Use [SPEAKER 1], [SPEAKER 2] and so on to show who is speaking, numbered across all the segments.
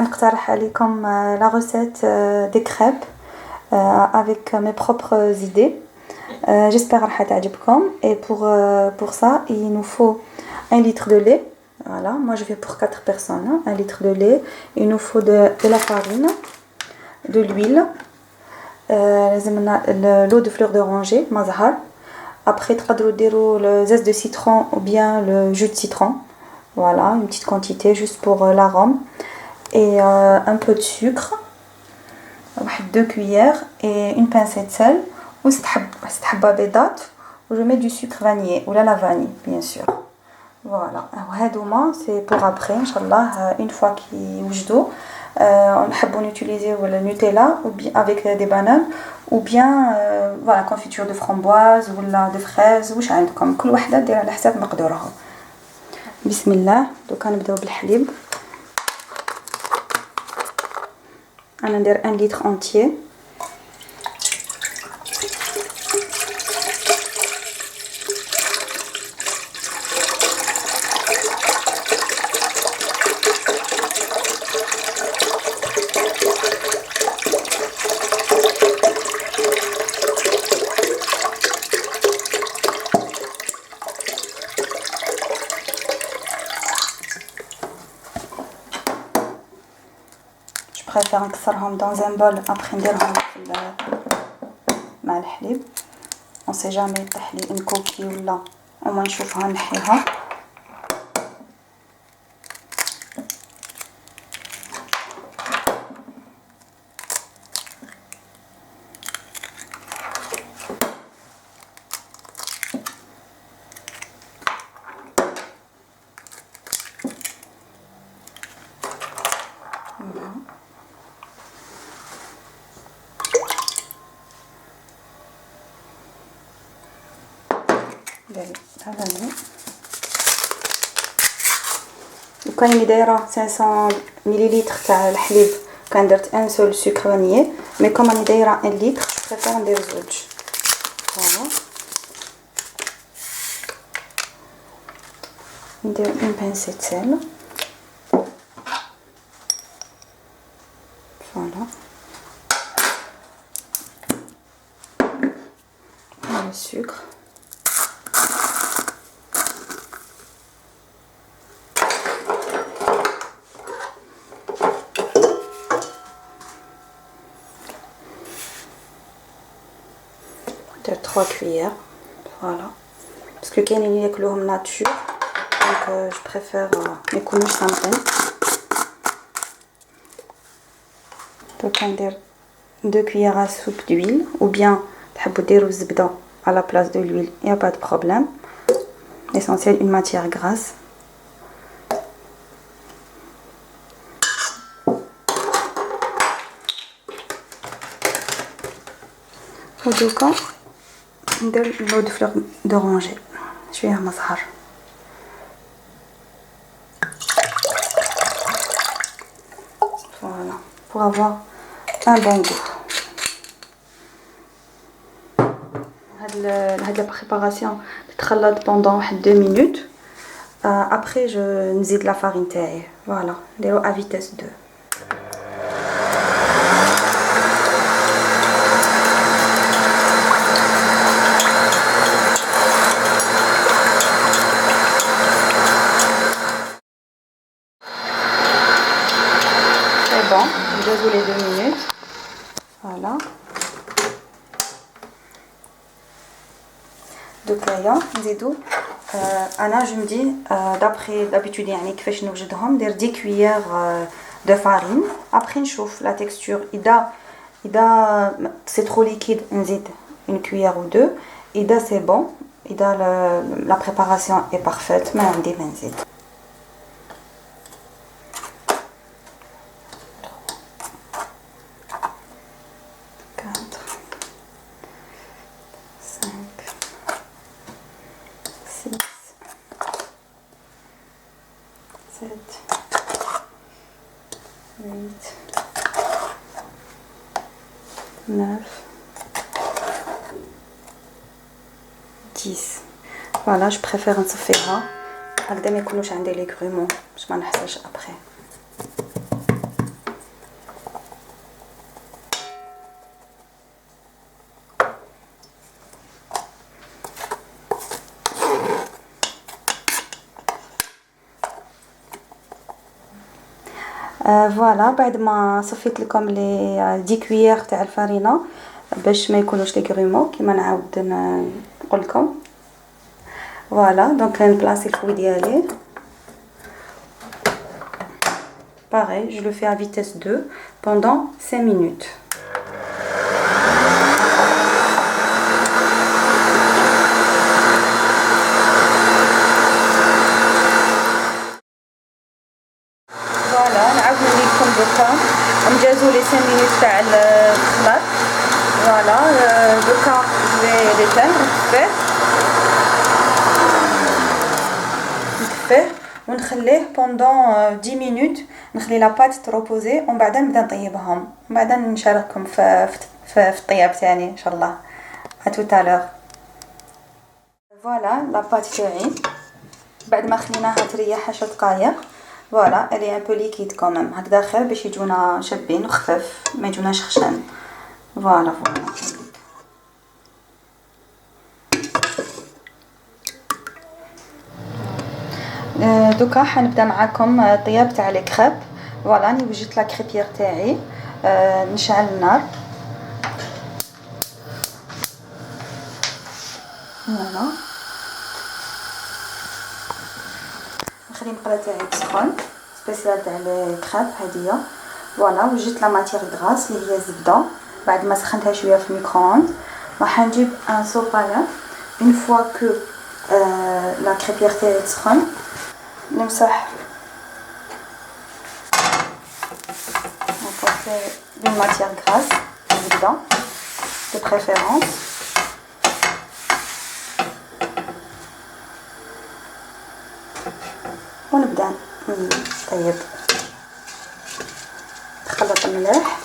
[SPEAKER 1] حنقترح عليكم la recette des crêpes avec mes propres idées. J'espère راح تعجبكم. Et pour ça, il nous faut 1 litre de lait. Voilà, moi je vais pour 4 personnes, hein. 1 litre de lait. Il nous faut de la farine, de l'huile, l'eau de fleur d'oranger, mazhar. Après, تقدروا ديروا le zeste de citron ou bien le jus de citron. Voilà, une petite quantité juste pour l'arôme. Et un peu de sucre, 2 cuillères et une pincée de sel. Ou 6 حبة بيضات. Ou je mets du sucre vanillé ou la vanille, bien sûr. Voilà, هادوما c'est pour après, Inch'Allah, une fois qu'ils وجدوا. On utiliser le Nutella ou bien avec des bananes ou bien voilà confiture de framboise ou de fraises واش عندكم كل وحده دير على حساب مقدورها. بسم الله. دوكا نبداو بالحليب. انا ندير 1 litre entier. Je préfère نكسرهم dans un bol après نديرهم مع الحليب. on sait jamais يطيح لي une coquille ولا au moins نشوفها نحيها. وكان دايره 500 مليلتر تاع الحليب كان درت ان سول سكر فانيي مي كوم راني دايره 1 لتر جو بريفير ندير زوج. فوالا ندير اون بانسي سيل. فوالا le sucre. ندير 3 cuillères. Voilà. Parce que كاينين اللي ياكلوهم ناتور. Donc je préfère ما يكونوش صامتين. دوكا ندير 2 cuillères à soupe d'huile ou bien تحبوا ديروا الزبده à la place de l'huile, il n'y a pas de problème. L'essentiel, une matière grasse. ودوكا ندير l'eau de fleur d'oranger شويه مزهر. Voilà, pour avoir un bon goût. هاد لا بريباراسيون تتخلط pendant واحد 2 minutes. Après je نزيد لا فارين تاعي. Voilà, نديرو à vitesse 2. C'est bon, je les 2 minutes. Voilà. دوكايا نزيدو انا جو مدي دابري دابيتود يعني كيفاش نوجدهم ندير 10 كويير دو فارين. ابري نشوف لا تيكستور اذا سي ترو ليكيد نزيد une cuillère ou deux. اذا سي بون اذا لا بريباراسيون اي بارفيت ما عندي ما نزيد. Voilà, je préfère نصفيها هكذا ما يكونوش عندي لي غرومون باش ما نحتاجش ابري. فوالا بعد ما صفيت لكم لي 10 كويير تاع الفرينه باش ما يكونوش لي كرومو كيما نعاود نقول لكم. فوالا دونك نبلاصي الفوي ديالي pareil, je le fais à vitesse 2 pendant 5 minutes. Voilà, نعاود نوريكم دوكا نجازو لي 5 minutes تاع الخلاط. فوالا دوكا جو في ليتاندر نطفيه ونخليه بوندون 10 minutes. نخلي لاباط تروبوزي ومن بعد نبدا نطيبهم ومن بعد نشارككم في الطياب تاعي ان شاء الله. ا تو تالور. فوالا لاباط تاعي بعد ما خليناها تريح 10 دقائق. فوالا الي ان بو ليكيد كوميم هكذا خير باش يجونا شابين وخفاف ما يجوناش خشن. فوالا دوكا حنبدا معاكم الطياب تاع لي كريب. فوالا راني وجدت لا كريبيير تاعي. نشعل النار. فوالا نخلي المقله تاعي تسخن سبيسيال تاع لي كريب هادية. فوالا وجدت لا ماتيير غراس اللي هي الزبده. بعد ما سخنتها شويه في الميكرووند راح نجيب ان سوبالان. اون فوا كو لا كريبيير تاعي تسخن نمسح d'une matière grasse, évident, de préférence. ونبدأ نطيب. نخلط الملح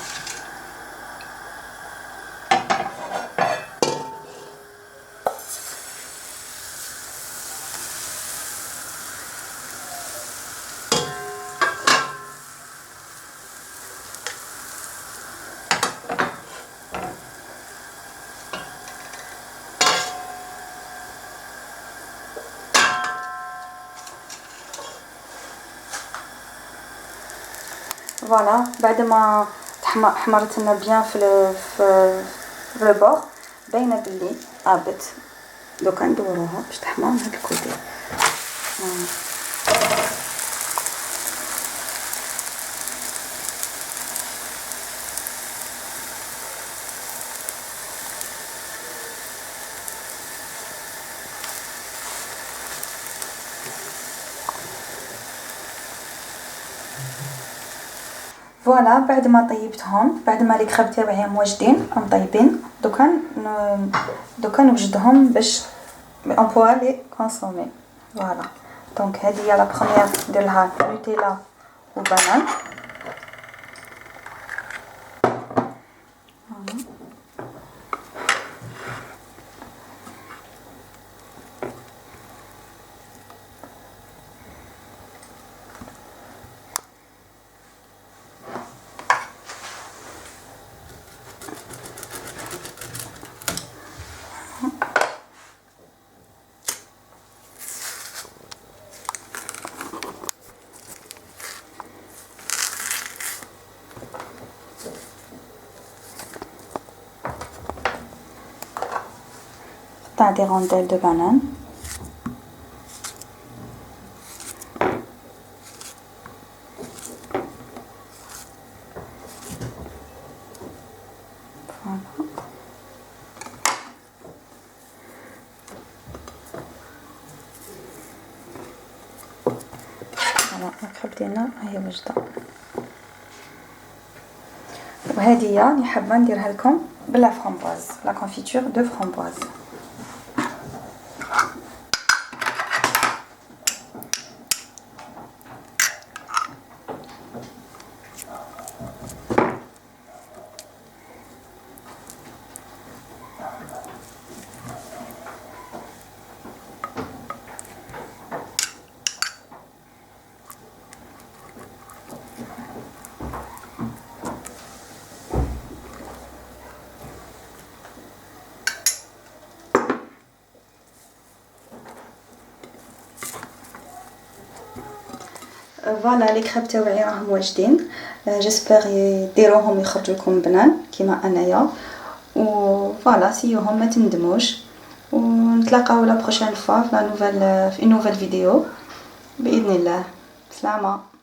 [SPEAKER 1] فوالا بعد ما حمرت لنا بيان في لو بور باينه بلي عابت. دوكا ندوروها باش تحمر من هاد الكوتي. فوالا بعد ما طيبتهم بعد ما لي كريب تاعي واجدين مطيبين دوكا نوجدهم باش اون بوا لي كونسومي. فوالا دونك هذه هي لا بروميير نديرلها نوتيلا وبنان. قطع دي رونديل دو بانان. فوالا الكريب ديالنا هي وجده. وهذه هي اللي حابه نديرها لكم بلا فرومبواز لا كونفيتور دو فرومبواز. فوالا لي كريب تاوعي راهم واجدين. جيسبر يديروهم يخرجوا لكم بنان كيما انايا. وفوالا سيوهم ما تندموش، ونتلاقاو لا بروشين فوا في نوفيل فيديو باذن الله. سلامه.